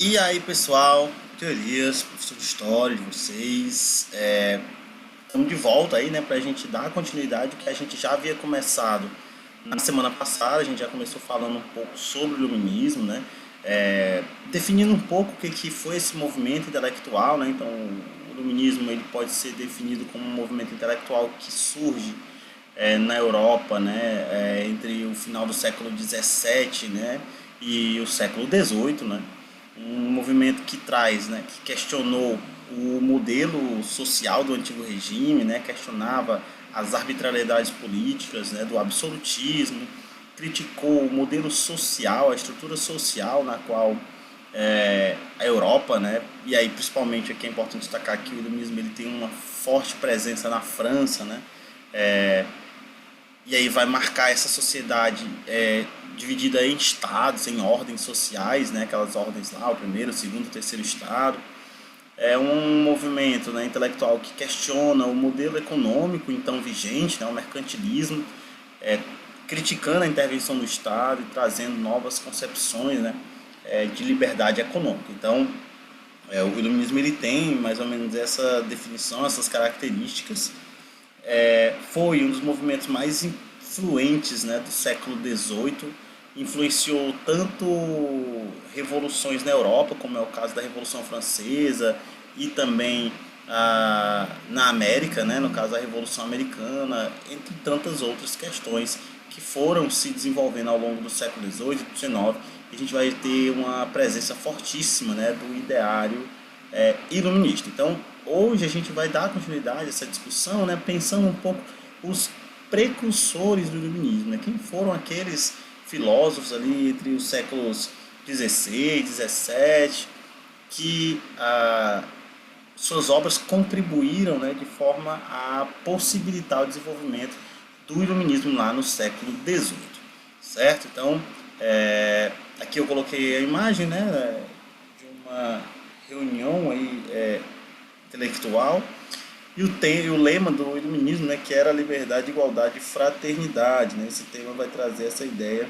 E aí, pessoal, teorias, professor de história de vocês, estamos de volta aí, né, para a gente dar continuidade ao que a gente já havia começado na semana passada. A gente já começou falando um pouco sobre o iluminismo, né, definindo um pouco o que foi esse movimento intelectual, né. Então, o iluminismo ele pode ser definido como um movimento intelectual que surge na Europa, né, entre o final do século XVII, né, e o século XVIII, né, um movimento que traz, né, que questionou o modelo social do antigo regime, né, questionava as arbitrariedades políticas, né, do absolutismo, criticou o modelo social, a estrutura social na qual a Europa, né, e aí principalmente aqui é importante destacar que o iluminismo ele tem uma forte presença na França, né, e aí vai marcar essa sociedade dividida em estados, em ordens sociais, né, aquelas ordens lá, o primeiro, o segundo, o terceiro estado. É um movimento, né, intelectual que questiona o modelo econômico então vigente, né, o mercantilismo, é, criticando a intervenção do Estado e trazendo novas concepções, né, de liberdade econômica. Então, o iluminismo ele tem mais ou menos essa definição, essas características. Foi um dos movimentos mais influentes, né, do século XVIII. Influenciou tanto revoluções na Europa, como é o caso da Revolução Francesa, e também na América, né, no caso da Revolução Americana, entre tantas outras questões que foram se desenvolvendo ao longo do século XVIII e XIX. E a gente vai ter uma presença fortíssima, né, do ideário iluminista. Então, hoje a gente vai dar continuidade a essa discussão, né, pensando um pouco os precursores do iluminismo, né, quem foram aqueles filósofos ali entre os séculos XVI, XVII, que suas obras contribuíram, né, de forma a possibilitar o desenvolvimento do iluminismo lá no século XVIII, certo? Então, aqui eu coloquei a imagem, né, de uma reunião aí, intelectual, e o lema do iluminismo, né, que era liberdade, igualdade e fraternidade. Né? Esse tema vai trazer essa ideia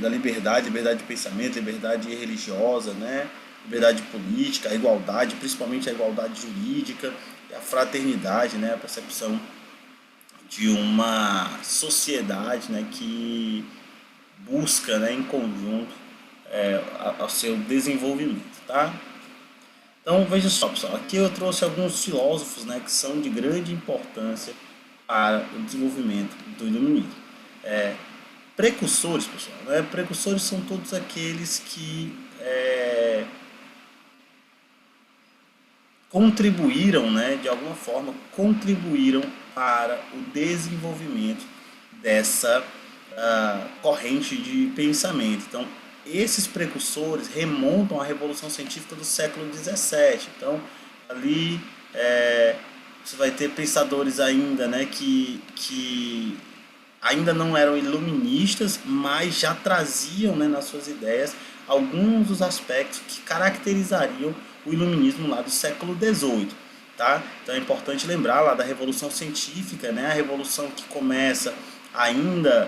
da liberdade, liberdade de pensamento, liberdade religiosa, né, liberdade política, a igualdade, principalmente a igualdade jurídica, a fraternidade, né, a percepção de uma sociedade, né, que busca, né, em conjunto ao seu desenvolvimento, tá? Então veja só, pessoal, aqui eu trouxe alguns filósofos, né, que são de grande importância para o desenvolvimento do iluminismo. Precursores, pessoal, né? Precursores são todos aqueles que contribuíram, né, de alguma forma, contribuíram para o desenvolvimento dessa corrente de pensamento. Então, esses precursores remontam à Revolução Científica do século XVII. Então, ali você vai ter pensadores ainda, né, que ainda não eram iluministas, mas já traziam, né, nas suas ideias alguns dos aspectos que caracterizariam o iluminismo lá do século XVIII. Tá? Então é importante lembrar lá da Revolução Científica, né, a revolução que começa ainda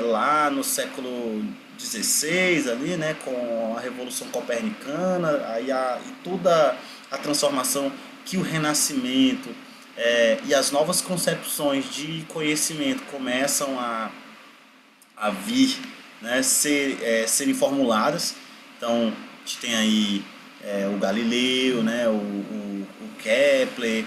lá no século XVI, ali, né, com a Revolução Copernicana, e toda a transformação que o Renascimento e as novas concepções de conhecimento começam a vir, né, serem formuladas. Então, a gente tem aí o Galileu, né, o Kepler,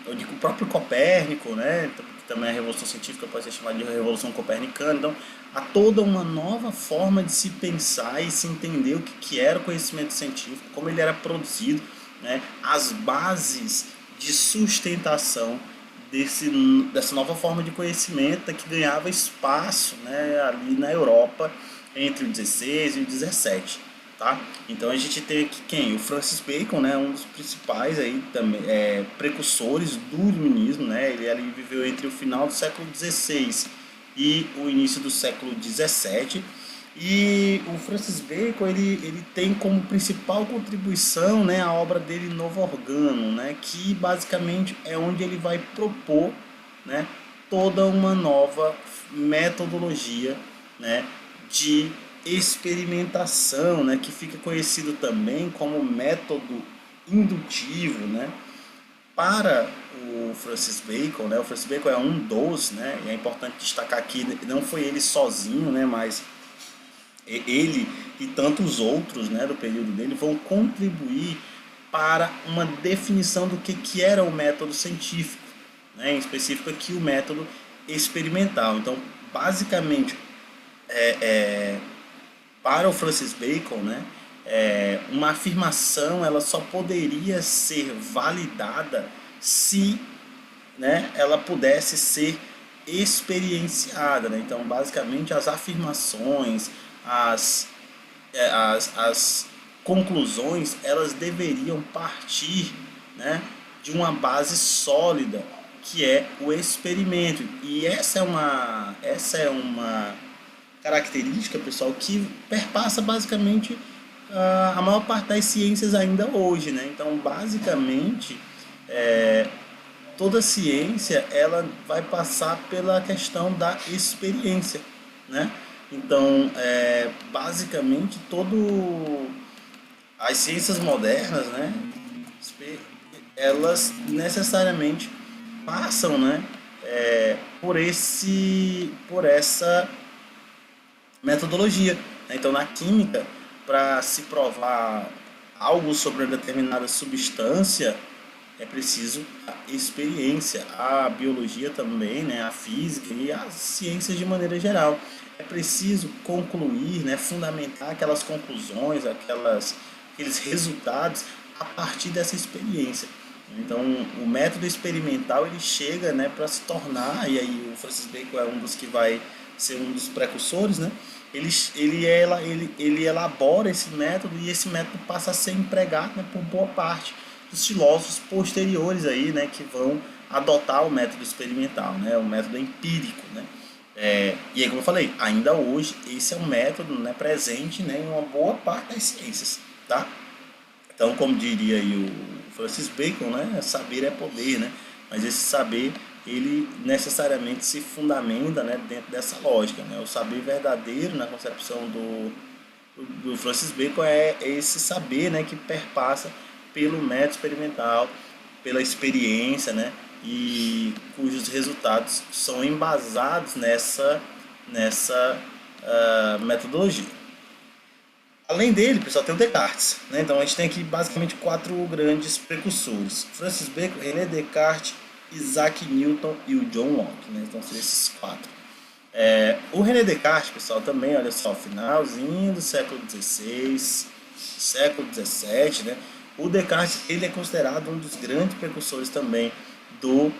o próprio Copérnico, né, que também a Revolução Científica pode ser chamada de Revolução Copernicana. Então, há toda uma nova forma de se pensar e se entender o que era o conhecimento científico, como ele era produzido, né, as bases de sustentação dessa nova forma de conhecimento que ganhava espaço, né, ali na Europa entre o 16 e o 17. Tá? Então a gente tem aqui quem? O Francis Bacon, né, um dos principais aí, também, precursores do iluminismo. Né? Ele ali viveu entre o final do século XVI e o início do século XVII. E o Francis Bacon ele tem como principal contribuição, né, a obra dele Novo Organo, né, que basicamente é onde ele vai propor, né, toda uma nova metodologia, né, de experimentação, né, que fica conhecido também como método indutivo, né? Para o Francis Bacon, né, o Francis Bacon é um dos, né, e é importante destacar que não foi ele sozinho, né, mas ele e tantos outros, né, do período dele vão contribuir para uma definição do que era o método científico, né, em específico aqui o método experimental. Então, basicamente, para o Francis Bacon, né, uma afirmação ela só poderia ser validada se, né, ela pudesse ser experienciada, né? Então, basicamente, as afirmações, as, as conclusões, elas deveriam partir, né, de uma base sólida, que é o experimento. E essa é uma característica, pessoal, que perpassa basicamente a maior parte das ciências ainda hoje, né? Então, basicamente, toda ciência ela vai passar pela questão da experiência, né? Então, basicamente, todo as ciências modernas, né? Elas necessariamente passam, né? Por essa metodologia, né? Então, na química, para se provar algo sobre uma determinada substância, é preciso a experiência, a biologia também, né, a física e as ciências de maneira geral. É preciso concluir, né, fundamentar aquelas conclusões, aqueles resultados a partir dessa experiência. Então, o método experimental ele chega, né, para se tornar, e aí o Francis Bacon é um dos que vai ser um dos precursores, né? Ele elabora esse método e esse método passa a ser empregado, né, por boa parte dos filósofos posteriores aí, né, que vão adotar o método experimental, né, o método empírico, né. E aí, como eu falei, ainda hoje esse é um método, né, presente, né, em uma boa parte das ciências, tá? Então, como diria aí o Francis Bacon, né, saber é poder, né? Mas esse saber ele necessariamente se fundamenta, né, dentro dessa lógica, né? O saber verdadeiro na concepção do Francis Bacon é esse saber, né, que perpassa pelo método experimental, pela experiência, né, e cujos resultados são embasados nessa metodologia. Além dele, pessoal, tem o Descartes, né? Então a gente tem aqui basicamente quatro grandes precursores: Francis Bacon, René Descartes, Isaac Newton e o John Locke, né? Então seriam esses quatro. O René Descartes, pessoal, também, olha só, finalzinho do século XVI, século XVII, né? O Descartes ele é considerado um dos grandes precursores também do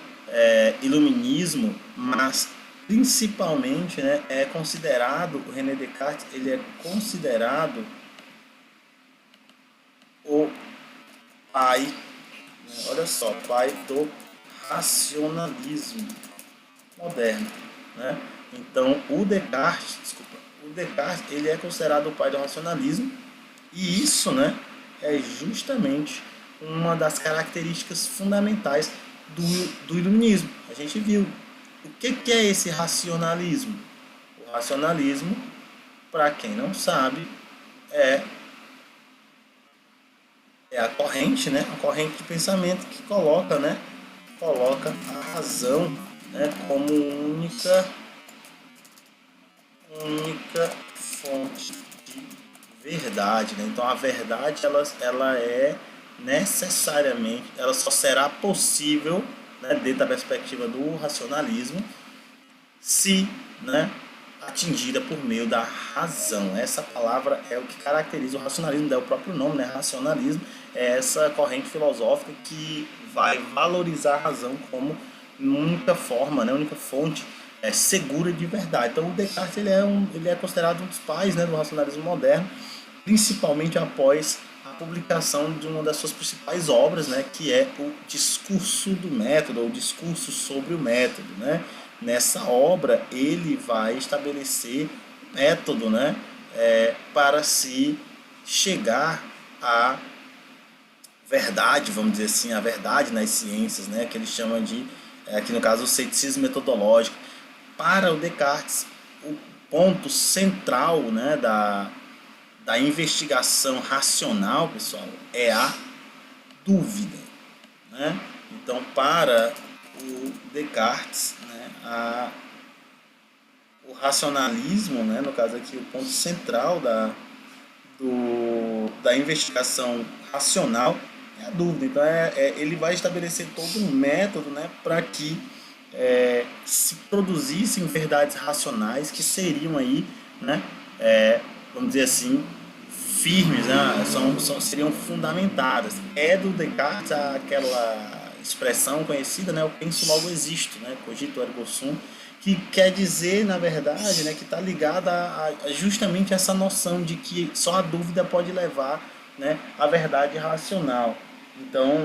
iluminismo, mas principalmente, né, é considerado, o René Descartes ele é considerado o pai, né, olha só, pai do racionalismo moderno, né? Então o Descartes ele é considerado o pai do racionalismo, e isso, né, é justamente uma das características fundamentais do iluminismo. A gente viu o que é esse racionalismo. O racionalismo, para quem não sabe, é a corrente, né, a corrente de pensamento que coloca a razão, né, como única fonte de verdade, né? Então a verdade ela é necessariamente, ela só será possível, né, dentro da perspectiva do racionalismo, se, né, atingida por meio da razão. Essa palavra é o que caracteriza o racionalismo, é o próprio nome, né? Racionalismo é essa corrente filosófica que vai valorizar a razão como única forma, né, única fonte segura de verdade. Então o Descartes ele é considerado um dos pais, né, do racionalismo moderno, principalmente após a publicação de uma das suas principais obras, né, que é o Discurso do Método, ou o Discurso sobre o Método, né? Nessa obra ele vai estabelecer método, né, para se chegar à verdade, vamos dizer assim, a verdade nas ciências, né, que ele chama de, aqui no caso, o ceticismo metodológico. Para o Descartes, ponto central, né, da investigação racional, pessoal, é a dúvida, né? Então, para o Descartes, né, o racionalismo, né, no caso aqui, o ponto central da investigação racional é a dúvida. Então, ele vai estabelecer todo um método, né, para que se produzissem verdades racionais que seriam aí, né, vamos dizer assim, firmes, né, seriam fundamentadas. É do Descartes aquela expressão conhecida, né, eu penso logo existo, né, cogito ergo sum, que quer dizer, na verdade, né, que está ligada a justamente essa noção de que só a dúvida pode levar, né, à verdade racional. Então,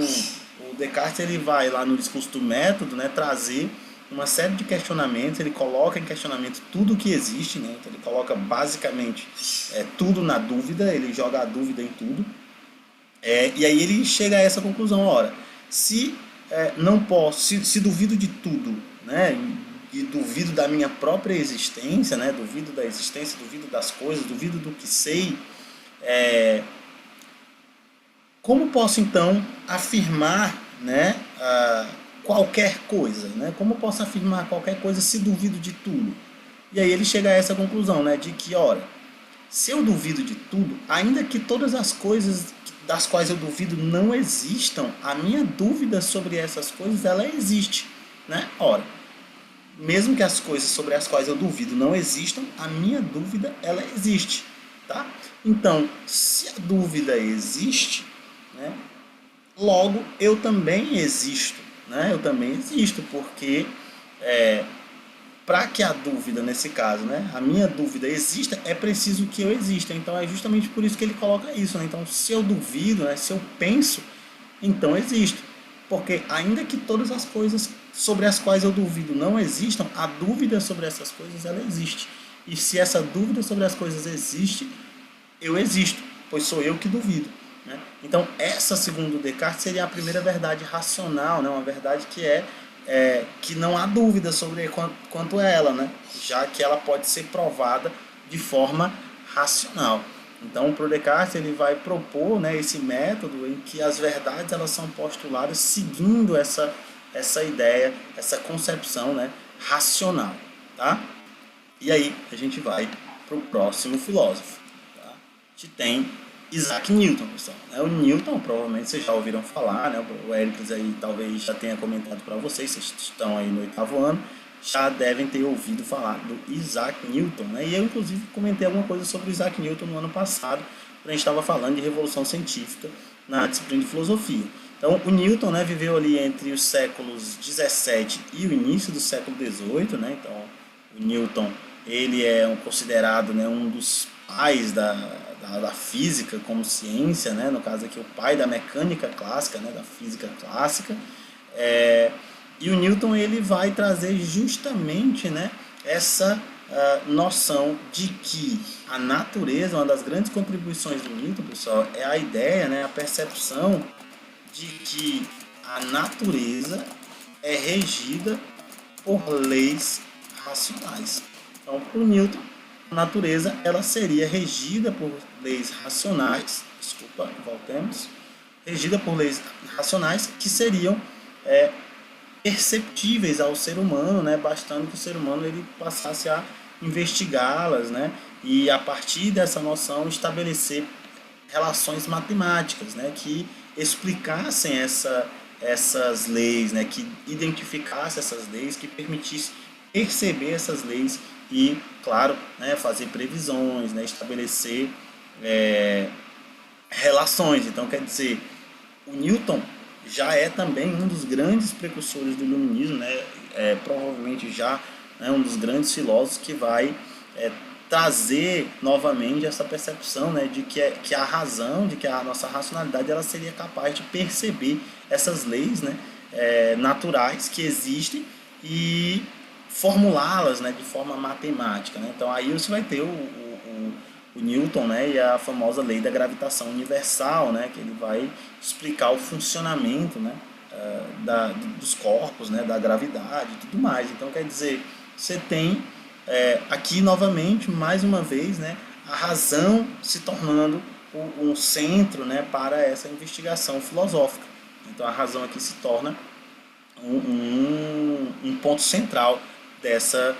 o Descartes ele vai lá no discurso do método, né, trazer uma série de questionamentos, ele coloca em questionamento tudo que existe, né, então ele coloca basicamente tudo na dúvida, ele joga a dúvida em tudo, e aí ele chega a essa conclusão: ora, se não posso, se duvido de tudo, né, e duvido da minha própria existência, né, duvido da existência, duvido das coisas, duvido do que sei, como posso então afirmar, né, qualquer coisa, né? Como posso afirmar qualquer coisa se duvido de tudo? E aí ele chega a essa conclusão, né, de que, ora, se eu duvido de tudo, ainda que todas as coisas das quais eu duvido não existam, a minha dúvida sobre essas coisas, ela existe, né? Ora, mesmo que as coisas sobre as quais eu duvido não existam, a minha dúvida, ela existe, tá? Então, se a dúvida existe, né, logo eu também existo, né? Eu também existo, porque para que a dúvida, nesse caso, né, a minha dúvida exista, é preciso que eu exista. Então é justamente por isso que ele coloca isso, né? Então, se eu duvido, né, se eu penso, então existo. Porque ainda que todas as coisas sobre as quais eu duvido não existam, a dúvida sobre essas coisas, ela existe. E se essa dúvida sobre as coisas existe, eu existo, pois sou eu que duvido, né? Então, essa, segundo Descartes, seria a primeira verdade racional, né? Uma verdade que não há dúvida sobre quanto a ela, né? Já que ela pode ser provada de forma racional. Então, para o Descartes, ele vai propor, né, esse método em que as verdades elas são postuladas seguindo essa ideia, essa concepção, né, racional. Tá? E aí a gente vai para o próximo filósofo. Tá? A gente tem Isaac Newton, pessoal. O Newton, provavelmente vocês já ouviram falar, né? O Éricles aí talvez já tenha comentado para vocês, vocês estão aí no 8º ano, já devem ter ouvido falar do Isaac Newton, né? E eu, inclusive, comentei alguma coisa sobre o Isaac Newton no ano passado, quando a gente estava falando de revolução científica na disciplina de filosofia. Então, o Newton, né, viveu ali entre os séculos 17 e o início do século 18, né? Então, o Newton, ele é considerado, né, um dos pais da física como ciência, né? No caso aqui, o pai da mecânica clássica, né, da física clássica. E o Newton ele vai trazer justamente, né, essa noção de que a natureza, uma das grandes contribuições do Newton, pessoal, é a ideia, né, a percepção de que a natureza é regida por leis racionais. Então, para o Newton, a natureza ela seria regida por leis racionais, regida por leis racionais que seriam perceptíveis ao ser humano, né, bastando que o ser humano ele passasse a investigá-las, né, e a partir dessa noção estabelecer relações matemáticas, né, que explicassem essas leis, né, que identificassem essas leis, que permitisse perceber essas leis e, claro, né, fazer previsões, né, estabelecer relações. Então, quer dizer, o Newton já é também um dos grandes precursores do iluminismo, né, provavelmente já um dos grandes filósofos que vai trazer novamente essa percepção, né, de que a razão, de que a nossa racionalidade ela seria capaz de perceber essas leis, né, naturais que existem e formulá-las, né, de forma matemática, né? Então aí você vai ter o Newton, né, e a famosa lei da gravitação universal, né, que ele vai explicar o funcionamento, né, dos corpos, né, da gravidade e tudo mais. Então quer dizer, você tem aqui novamente, mais uma vez, né, a razão se tornando um centro, né, para essa investigação filosófica. Então a razão aqui se torna um ponto central dessa,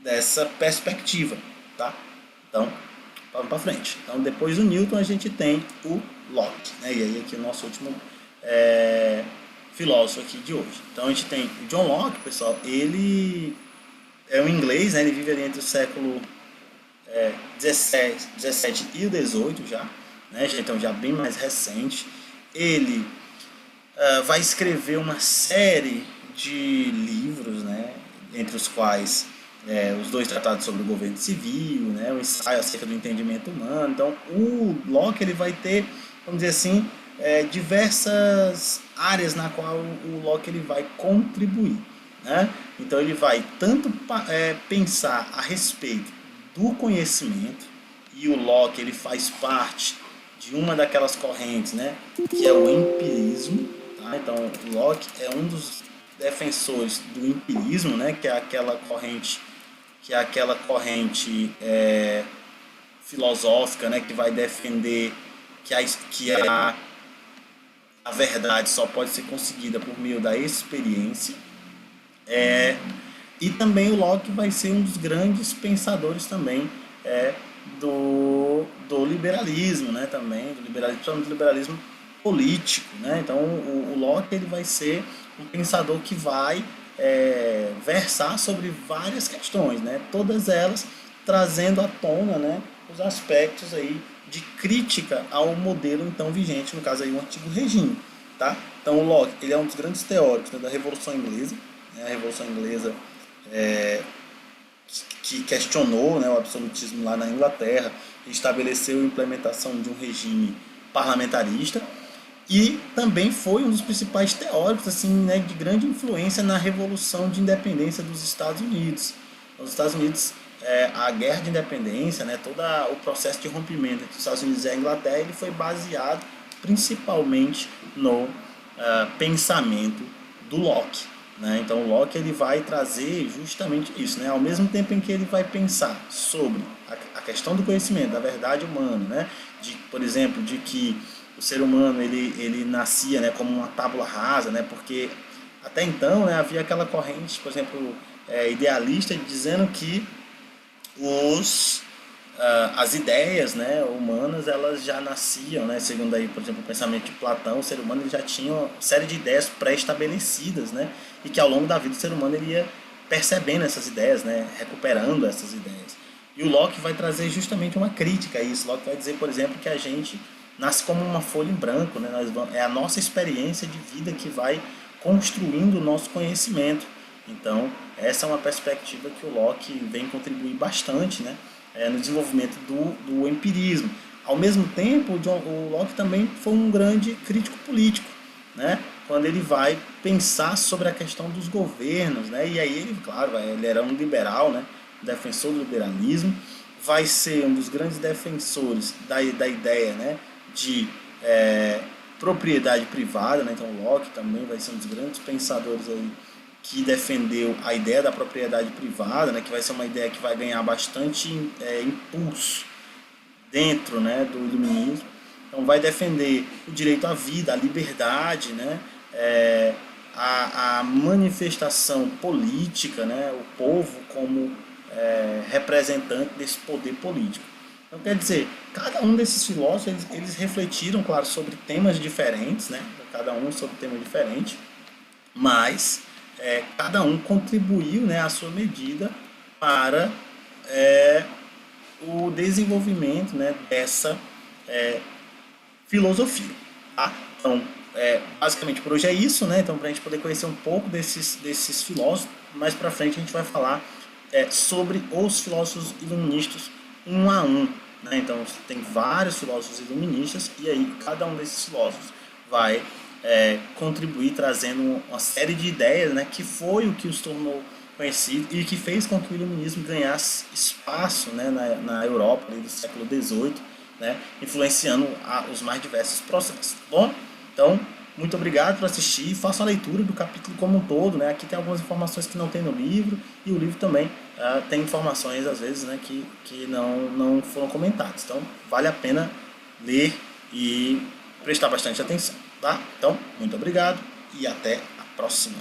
dessa perspectiva. Tá? Então, vamos para frente. Então, depois do Newton, a gente tem o Locke. Né? E aí aqui o nosso último filósofo aqui de hoje. Então, a gente tem o John Locke, pessoal. Ele é um inglês, né? Ele vive ali entre o século 17 e o 18 já. Né? Então, já bem mais recente. Ele vai escrever uma série de livros, né, entre os quais os 2 tratados sobre o governo civil, né, o ensaio acerca do entendimento humano. Então, o Locke ele vai ter, vamos dizer assim, diversas áreas na qual o Locke ele vai contribuir. Né? Então, ele vai tanto pensar a respeito do conhecimento, e o Locke ele faz parte de uma daquelas correntes, né, que é o empirismo. Tá? Então, Locke é um dos defensores do empirismo, né, que é aquela corrente filosófica, né, que vai defender que a verdade só pode ser conseguida por meio da experiência. E também o Locke vai ser um dos grandes pensadores também do liberalismo, né, também, do liberalismo político. Né? Então o Locke ele vai ser um pensador que vai versar sobre várias questões, né? Todas elas trazendo à tona, né, os aspectos aí de crítica ao modelo então vigente, no caso aí o antigo regime. Tá? Então o Locke ele é um dos grandes teóricos, né, da Revolução Inglesa, né? A Revolução Inglesa que questionou, né, o absolutismo lá na Inglaterra, estabeleceu a implementação de um regime parlamentarista, e também foi um dos principais teóricos assim, né, de grande influência na Revolução de Independência dos Estados Unidos. Nos Estados Unidos, a Guerra de Independência, né, todo o processo de rompimento entre os Estados Unidos e a Inglaterra, ele foi baseado principalmente no pensamento do Locke. Né? Então o Locke ele vai trazer justamente isso, né? Ao mesmo tempo em que ele vai pensar sobre a questão do conhecimento, da verdade humana, né? Por exemplo, de que o ser humano ele nascia, né, como uma tábula rasa, né? Porque até então, né, havia aquela corrente, por exemplo, idealista, dizendo que as ideias, né, humanas elas já nasciam, né, segundo aí, por exemplo, o pensamento de Platão, o ser humano ele já tinha uma série de ideias pré-estabelecidas, né, e que ao longo da vida o ser humano ele ia percebendo essas ideias, né, recuperando essas ideias. E o Locke vai trazer justamente uma crítica a isso. Locke vai dizer, por exemplo, que a gente nasce como uma folha em branco, né, é a nossa experiência de vida que vai construindo o nosso conhecimento. Então, essa é uma perspectiva que o Locke vem contribuir bastante, né, no desenvolvimento do empirismo. Ao mesmo tempo, o Locke também foi um grande crítico político, né? Quando ele vai pensar sobre a questão dos governos, né? E aí ele, claro, ele era um liberal, né? Defensor do liberalismo, vai ser um dos grandes defensores da ideia, né, de propriedade privada, né? Então o Locke também vai ser um dos grandes pensadores aí que defendeu a ideia da propriedade privada, né, que vai ser uma ideia que vai ganhar bastante impulso dentro, né, do iluminismo. Então vai defender o direito à vida, a liberdade, né, a manifestação política, né, o povo como representante desse poder político. Então quer dizer, cada um desses filósofos eles refletiram, claro, sobre temas diferentes, né, cada um sobre tema diferente, mas cada um contribuiu, né, à sua medida para o desenvolvimento, né, dessa filosofia. Tá? Então, basicamente por hoje é isso, né? Então, para a gente poder conhecer um pouco desses filósofos, mais para frente a gente vai falar sobre os filósofos iluministas um a um. Né? Então, tem vários filósofos iluministas e aí cada um desses filósofos vai contribuir trazendo uma série de ideias, né, que foi o que os tornou conhecido e que fez com que o iluminismo ganhasse espaço, né, na Europa do século XVIII, né, influenciando os mais diversos processos. Tá bom? Então, Muito obrigado por assistir, faça a leitura do capítulo como um todo, né? Aqui tem algumas informações que não tem no livro, e o livro também tem informações, às vezes, né, que não foram comentadas. Então, vale a pena ler e prestar bastante atenção, tá? Então, muito obrigado e até a próxima.